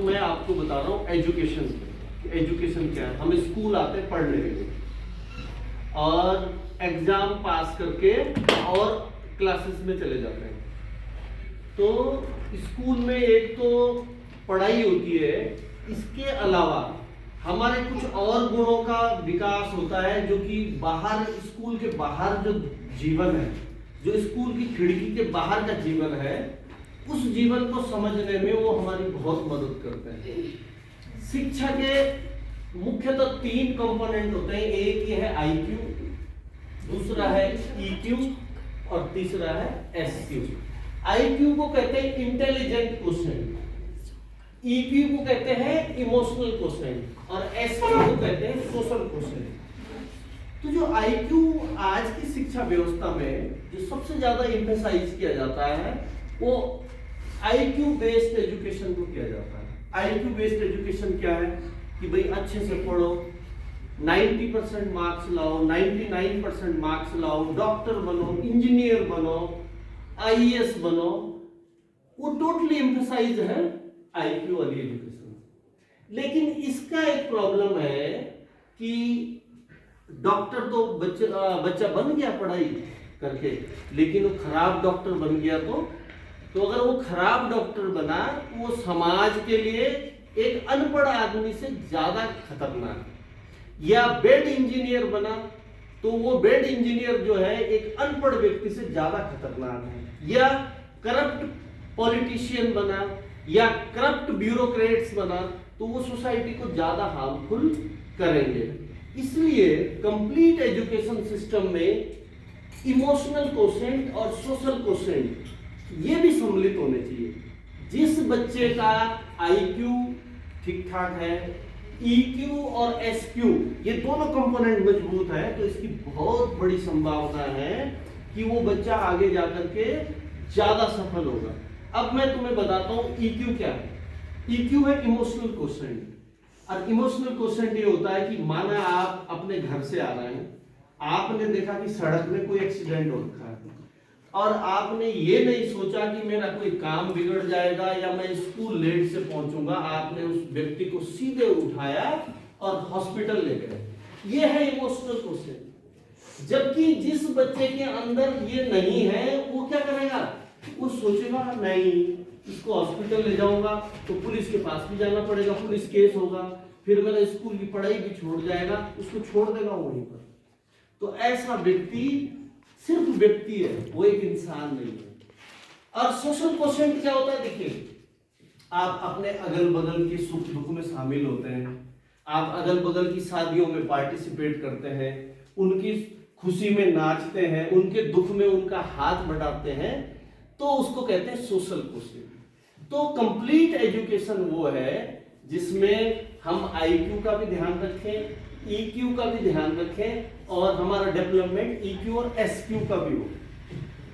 मैं आपको बता रहा हूँ एजुकेशन। एजुकेशन क्या है? हम स्कूल आते हैं पढ़ने के लिए और एग्जाम पास करके और क्लासेस में चले जाते हैं। तो स्कूल में एक तो पढ़ाई होती है, इसके अलावा हमारे कुछ और गुणों का विकास होता है जो कि बाहर, स्कूल के बाहर जो जीवन है, जो स्कूल की खिड़की के बाहर का जीवन है, उस जीवन को समझने में वो हमारी बहुत मदद करते हैं। शिक्षा के मुख्यतः 3 कंपोनेंट होते हैं। एक ये है आईक्यू, दूसरा है ईक्यू और तीसरा है एसक्यू। आईक्यू को कहते हैं इंटेलिजेंट क्वेश्चन, ईक्यू को कहते हैं इमोशनल क्वेश्चन और एसक्यू को कहते हैं सोशल क्वेश्चन। तो जो आईक्यू आज की शिक्षा व्यवस्था में जो सबसे ज्यादा एम्फेसाइज किया जाता है वो आईक्यू बेस्ड एजुकेशन को किया जाता है। आईक्यू बेस्ड एजुकेशन क्या है कि भाई अच्छे से पढ़ो, 90% मार्क्स लाओ, 99% मार्क्स लाओ, डॉक्टर बनो, इंजीनियर बनो, आईएएस बनो। वो टोटली एम्फेसाइज है आईक्यू वाली एजुकेशन। लेकिन इसका एक प्रॉब्लम है कि डॉक्टर तो बच्चा बन गया पढ़ाई करके, लेकिन वो खराब डॉक्टर बन गया तो अगर वो खराब डॉक्टर बना तो वो समाज के लिए एक अनपढ़ आदमी से ज्यादा खतरनाक है। या बेड इंजीनियर बना तो वो बेड इंजीनियर जो है एक अनपढ़ व्यक्ति से ज्यादा खतरनाक है। या करप्ट पॉलिटिशियन बना या करप्ट ब्यूरोक्रेट्स बना तो वो सोसाइटी को ज्यादा हार्मफुल करेंगे। इसलिए कंप्लीट एजुकेशन सिस्टम में इमोशनल कोशेंट और सोशल कोशेंट ये भी सम्मिलित होने चाहिए। जिस बच्चे का आईक्यू ठीक ठाक है, ईक्यू और एसक्यू ये दोनों कंपोनेंट मजबूत है, तो इसकी बहुत बड़ी संभावना है कि वो बच्चा आगे जाकर के ज्यादा सफल होगा। अब मैं तुम्हें बताता हूं ईक्यू क्या है। ईक्यू है इमोशनल कोशेंट। और इमोशनल कोशेंट ये होता है कि माना आप अपने घर से आ रहे हैं, आपने देखा कि सड़क में कोई एक्सीडेंट हो रखा है और आपने ये नहीं सोचा कि मेरा कोई काम बिगड़ जाएगा या मैं स्कूल लेट से पहुंचूंगा। आपने उस व्यक्ति को सीधे उठाया और हॉस्पिटल ले गए। ये है इमोशनल कोशेंट। जबकि जिस बच्चे के अंदर ये नहीं है वो क्या करेगा? वो सोचेगा नहीं, इसको हॉस्पिटल ले जाऊंगा तो पुलिस के पास भी जाना पड़ेगा, पुलिस केस होगा, फिर मेरा स्कूल की पढ़ाई भी छोड़ जाएगा, उसको छोड़ देगा वहीं पर। तो ऐसा व्यक्ति सिर्फ व्यक्ति है, वो एक इंसान नहीं है। और सोशल कोशेंट क्या होता है? देखिए, आप अपने अगल बगल के सुख दुख में शामिल होते हैं, आप अगल बगल की शादियों में पार्टिसिपेट करते हैं, उनकी खुशी में नाचते हैं, उनके दुख में उनका हाथ बढ़ाते हैं, तो उसको कहते हैं सोशल कोशेंट। तो कंप्लीट एजुकेशन वो है जिसमें हम आईक्यू का भी ध्यान रखें, ईक्यू का भी ध्यान रखें और हमारा डेवलपमेंट ईक्यू और एसक्यू का भी हो।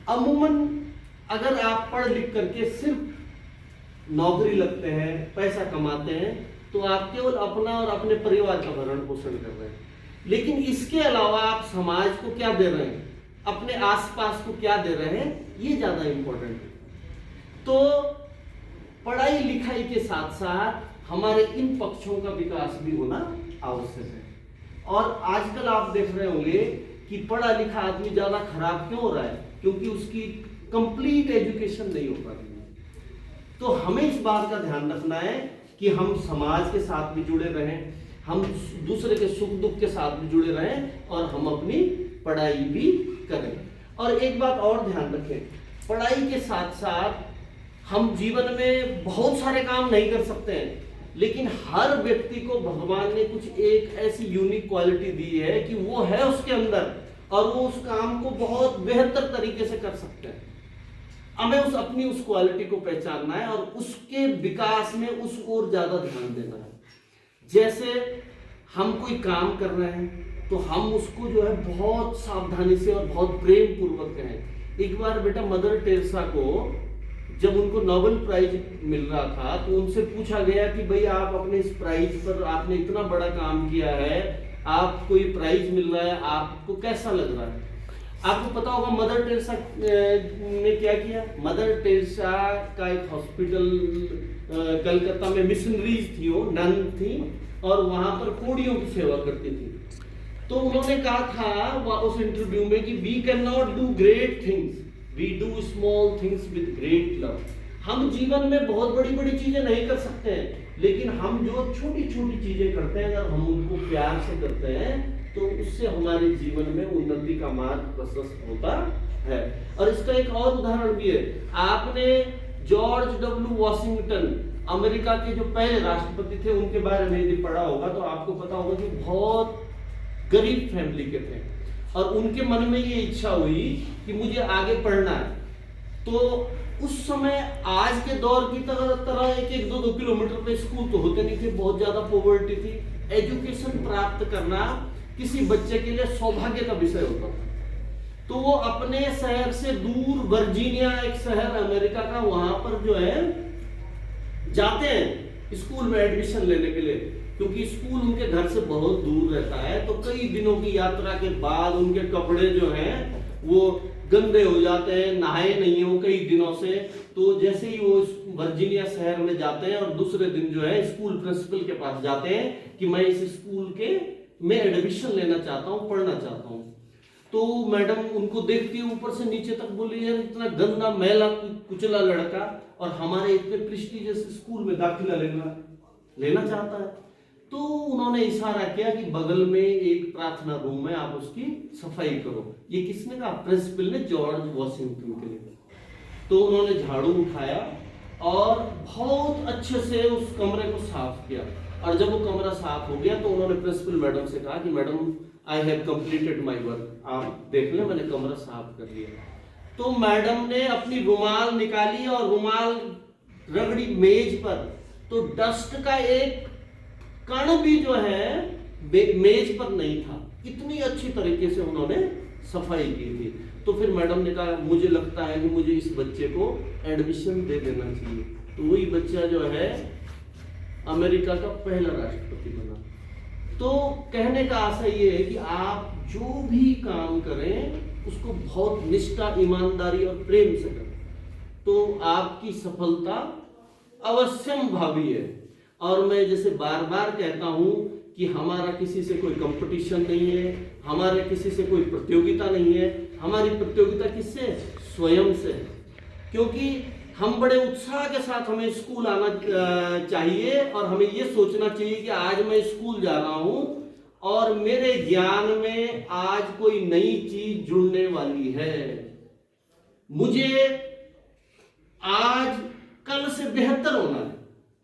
अमूमन अगर आप पढ़ लिख करके सिर्फ नौकरी लगते हैं, पैसा कमाते हैं, तो आप केवल अपना और अपने परिवार का भरण पोषण कर रहे हैं। लेकिन इसके अलावा आप समाज को क्या दे रहे हैं, अपने आसपास को क्या दे रहे हैं, ये ज्यादा इंपॉर्टेंट है। तो पढ़ाई लिखाई के साथ साथ हमारे इन पक्षों का विकास भी होना आवश्यक है। और आजकल आप देख रहे होंगे कि पढ़ा लिखा आदमी ज्यादा खराब क्यों हो रहा है? क्योंकि उसकी कंप्लीट एजुकेशन नहीं हो पा रही है। तो हमें इस बात का ध्यान रखना है कि हम समाज के साथ भी जुड़े रहें, हम दूसरे के सुख दुख के साथ भी जुड़े रहें और हम अपनी पढ़ाई भी करें। और एक बात और ध्यान रखें, पढ़ाई के साथ साथ हम जीवन में बहुत सारे काम नहीं कर सकते हैं, लेकिन हर व्यक्ति को भगवान ने कुछ एक ऐसी यूनिक क्वालिटी दी है कि वो है उसके अंदर और वो उस काम को बहुत बेहतर तरीके से कर सकते हैं। हमें अपनी उस क्वालिटी को पहचानना है और उसके विकास में उस ओर ज्यादा ध्यान देना है। जैसे हम कोई काम कर रहे हैं तो हम उसको जो है बहुत सावधानी से और बहुत प्रेम पूर्वक करें। एक बार बेटा मदर टेरेसा को जब उनको नोबेल प्राइज मिल रहा था तो उनसे पूछा गया कि भाई आप अपने इस प्राइज पर, आपने इतना बड़ा काम किया है, आपको ये प्राइज मिल रहा है, आपको कैसा लग रहा है? आपको पता होगा मदर टेरेसा ने क्या किया। मदर टेरेसा का एक हॉस्पिटल कलकत्ता में मिशनरीज थी, वो नन थी और वहां पर कोड़ियों की सेवा करती थी। तो उन्होंने कहा था उस इंटरव्यू में कि we can not do great things, we do small things with great love. हम जीवन में बहुत बड़ी बड़ी चीजें नहीं कर सकते हैं, लेकिन हम जो छोटी छोटी चीजें करते हैं अगर हम उनको प्यार से करते हैं तो उससे हमारे जीवन में उन्नति का मार्ग प्रशस्त होता है। और इसका एक और उदाहरण भी है। आपने जॉर्ज डब्ल्यू वॉशिंगटन, अमेरिका के जो पहले राष्ट्रपति थे, उनके बारे में यदि पढ़ा होगा तो आपको पता होगा कि बहुत गरीब फैमिली के थे और उनके मन में ये इच्छा हुई कि मुझे आगे पढ़ना है। तो उस समय आज के दौर की तरह एक दो किलोमीटर पे स्कूल तो होते नहीं थे, बहुत ज्यादा पॉवर्टी थी। एजुकेशन प्राप्त करना किसी बच्चे के लिए सौभाग्य का विषय होता था। तो वो अपने शहर से दूर, वर्जीनिया एक शहर अमेरिका का, वहां पर जो है जाते हैं स्कूल में एडमिशन लेने के लिए, क्योंकि स्कूल उनके घर से बहुत दूर रहता है। तो कई दिनों की यात्रा के बाद उनके कपड़े जो हैं वो गंदे हो जाते हैं, नहाए नहीं है वो कई दिनों से। तो जैसे ही वो वर्जीनिया शहर में जाते हैं और दूसरे दिन जो है स्कूल प्रिंसिपल के पास जाते हैं कि मैं इस स्कूल के में एडमिशन लेना चाहता हूँ, पढ़ना चाहता हूँ। तो मैडम उनको देखती है ऊपर से नीचे तक, बोली यार इतना गंदा मैला कुचला लड़का और हमारे इतने प्रेस्टीजियस स्कूल में दाखिला लेना चाहता है। तो उन्होंने इशारा किया कि बगल में एक प्रार्थना रूम है, आप उसकी सफाई करो। ये किसने कहा? प्रिंसिपल ने, जॉर्ज वॉशिंगटन के लिए। तो उन्होंने झाड़ू उठाया और बहुत अच्छे से उस कमरे को साफ किया। और जब वो कमरा साफ हो गया तो उन्होंने प्रिंसिपल मैडम से कहा कि madam I have completed my work, आप देख लें मैंने कमरा साफ कर लिया। तो मैडम ने अपनी रुमाल निकाली और रुमाल रगड़ी मेज पर, तो डस्ट का एक कण भी जो है मेज पर नहीं था। इतनी अच्छी तरीके से उन्होंने सफाई की थी। तो फिर मैडम ने कहा मुझे लगता है कि मुझे इस बच्चे को एडमिशन दे देना चाहिए। तो वही बच्चा जो है अमेरिका का पहला राष्ट्रपति बना। तो कहने का आशय ये है कि आप जो भी काम करें उसको बहुत निष्ठा, ईमानदारी और प्रेम से करें, तो आपकी सफलता अवश्यम भावी है। और मैं जैसे बार बार कहता हूं कि हमारा किसी से कोई कंपटीशन नहीं है, हमारे किसी से कोई प्रतियोगिता नहीं है। हमारी प्रतियोगिता किससे? स्वयं से। क्योंकि हम बड़े उत्साह के साथ हमें स्कूल आना चाहिए और हमें ये सोचना चाहिए कि आज मैं स्कूल जा रहा हूं और मेरे ज्ञान में आज कोई नई चीज जुड़ने वाली है। मुझे आज कल से बेहतर होना है।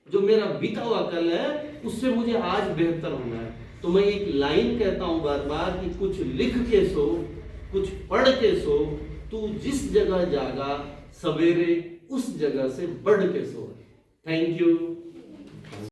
जो मेरा बीता हुआ कल है उससे मुझे आज बेहतर होना है। तो मैं एक लाइन कहता हूं बार बार कि कुछ लिख के सो, कुछ पढ़ के सो, तू जिस जगह जागा सवेरे उस जगह से बढ़ के सो। Thank you.